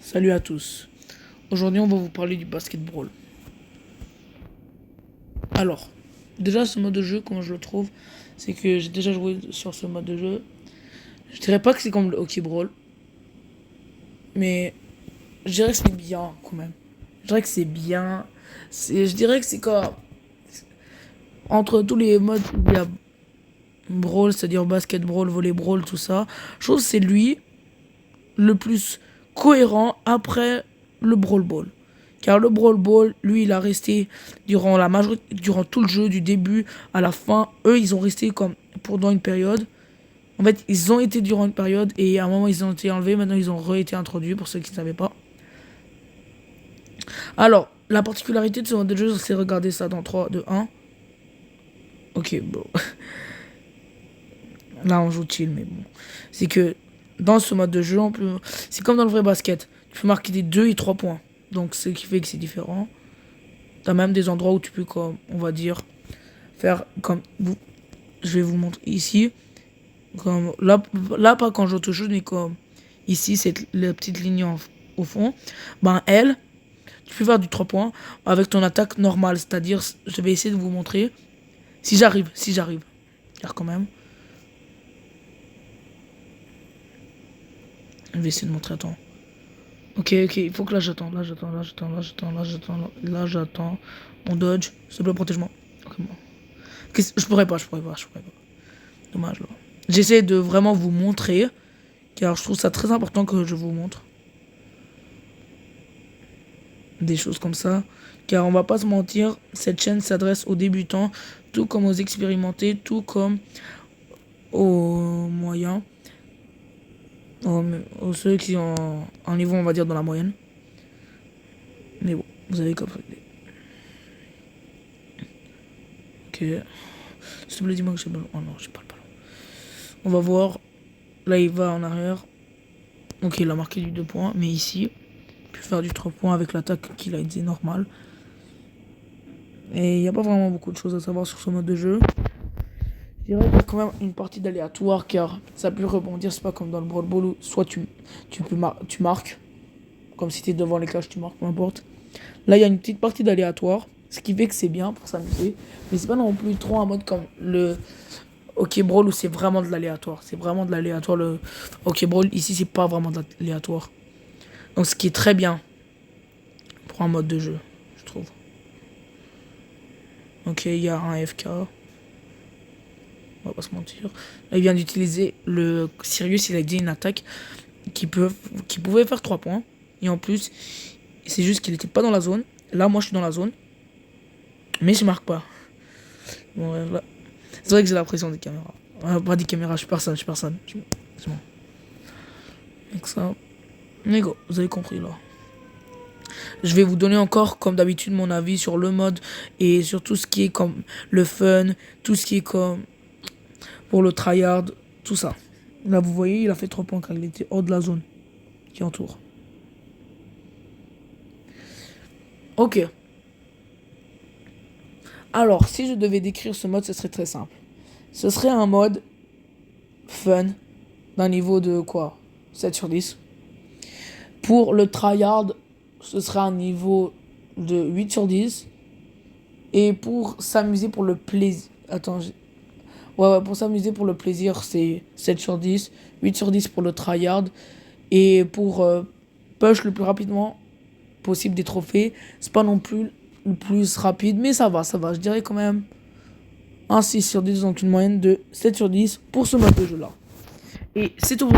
Salut à tous. Aujourd'hui, on va vous parler du basketball. Alors, déjà, ce mode de jeu, comment je le trouve, c'est que j'ai déjà joué sur ce mode de jeu. Je dirais pas que c'est comme le hockey brawl, mais je dirais que c'est bien quand même. Je dirais que c'est bien. Je dirais que c'est quoi entre tous les modes, il y a brawl, c'est-à-dire basket brawl, volley brawl, tout ça. Je trouve que c'est lui le plus cohérent après le brawl ball. Car le Brawl Ball, lui, il a resté durant tout le jeu, du début à la fin. Eux, ils ont resté comme pendant une période. En fait, ils ont été durant une période et à un moment, ils ont été enlevés. Maintenant, ils ont re-été introduits pour ceux qui ne savaient pas. Alors, la particularité de ce mode de jeu, c'est regarder ça dans 3, 2, 1. Ok, bon. Là, on joue chill, mais bon. C'est que dans ce mode de jeu, c'est comme dans le vrai basket. Tu peux marquer des 2 et 3 points. Donc, ce qui fait que c'est différent. T'as même des endroits où tu peux, comme, on va dire, faire comme vous. Je vais vous montrer ici. Comme là pas quand je touche, mais comme ici, c'est la petite ligne au fond. Ben, elle, tu peux faire du 3 points avec ton attaque normale. C'est-à-dire, je vais essayer de vous montrer. Si j'arrive. Car quand même. Je vais essayer de montrer, attends. Ok, il faut que là j'attends. On dodge. S'il te plaît, protège-moi. Ok, bon. Je pourrais pas. Dommage, là. J'essaie de vraiment vous montrer, car je trouve ça très important que je vous montre des choses comme ça. Car on va pas se mentir, cette chaîne s'adresse aux débutants, tout comme aux expérimentés, tout comme aux moyens, aux ceux qui ont un niveau, on va dire, dans la moyenne. Mais bon, vous avez compris. Ok. S'il te plaît, dis-moi que j'ai le ballon. Oh non, j'ai pas le ballon. On va voir. Là, il va en arrière. Ok, il a marqué du 2 points. Mais ici, il peut faire du 3 points avec l'attaque qu'il a été normale. Et il n'y a pas vraiment beaucoup de choses à savoir sur ce mode de jeu. Je dirais qu'il y a quand même une partie d'aléatoire car ça peut rebondir. C'est pas comme dans le Brawl Ball où soit tu marques. Comme si tu es devant les cages, tu marques, peu importe. Là, il y a une petite partie d'aléatoire. Ce qui fait que c'est bien pour s'amuser. Mais c'est pas non plus trop un mode comme le Hockey Brawl où c'est vraiment de l'aléatoire. C'est vraiment de l'aléatoire. Le Hockey Brawl, ici, c'est pas vraiment de l'aléatoire. Donc, ce qui est très bien pour un mode de jeu, je trouve. Ok, il y a un FK. On va pas se mentir. Là, il vient d'utiliser le Sirius. Il a dit une attaque qui pouvait faire 3 points. Et en plus, c'est juste qu'il était pas dans la zone. Là, moi, je suis dans la zone. Mais je marque pas. Bon, là. C'est vrai que j'ai la pression des caméras. Pas des caméras, je suis personne. C'est bon. Donc ça. Mais go, vous avez compris là. Je vais vous donner encore, comme d'habitude, mon avis sur le mode et sur tout ce qui est comme le fun, tout ce qui est comme pour le tryhard, tout ça. Là, vous voyez, il a fait 3 points quand il était hors de la zone qui entoure. Ok. Alors, si je devais décrire ce mode, ce serait très simple. Ce serait un mode fun d'un niveau de quoi 7 sur 10. Pour le tryhard, ce serait un niveau de 8 sur 10. Et pour s'amuser pour le plaisir... Attends, ouais, pour s'amuser pour le plaisir, c'est 7 sur 10. 8 sur 10 pour le tryhard. Et pour push le plus rapidement possible des trophées, c'est pas non plus le plus rapide, mais ça va. Je dirais quand même un 6 sur 10, donc une moyenne de 7 sur 10 pour ce mode de jeu-là. Et c'est tout.